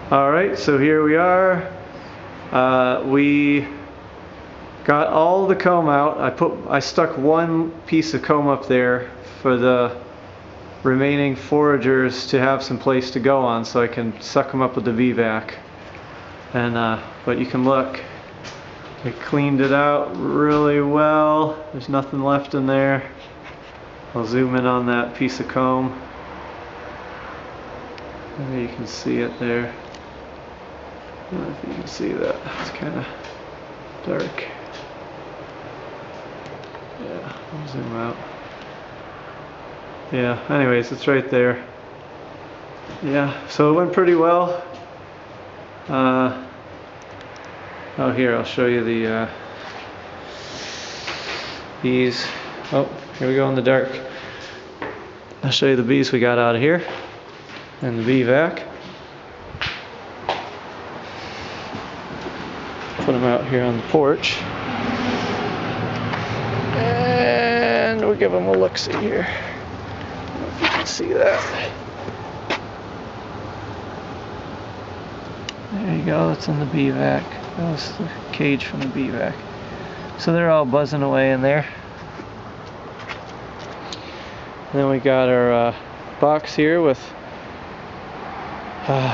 Alright, so here we are. We got all the comb out. I stuck one piece of comb up there for the remaining foragers to have some place to go on, so I can suck them up with the VVAC. And but you can look, I cleaned it out really well. There's nothing left in there. I'll zoom in on that piece of comb. Maybe you can see it there. I don't know if you can see that. It's kind of dark. Yeah, I'll zoom out. Yeah, anyways, it's right there. Yeah, so it went pretty well. Oh, here, I'll show you the bees. Oh, here we go in the dark. I'll show you the bees we got out of here and the bee vac. Put them out here on the porch. And we'll give them a look-see here. I don't know if you can see that. There you go, that's in the bee vac. That was the cage from the bee vac. So they're all buzzing away in there. And then we got our box here with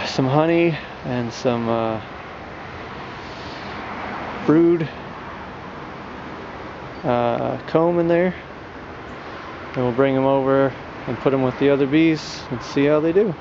some honey and some brood comb in there. And we'll bring them over and put them with the other bees and see how they do.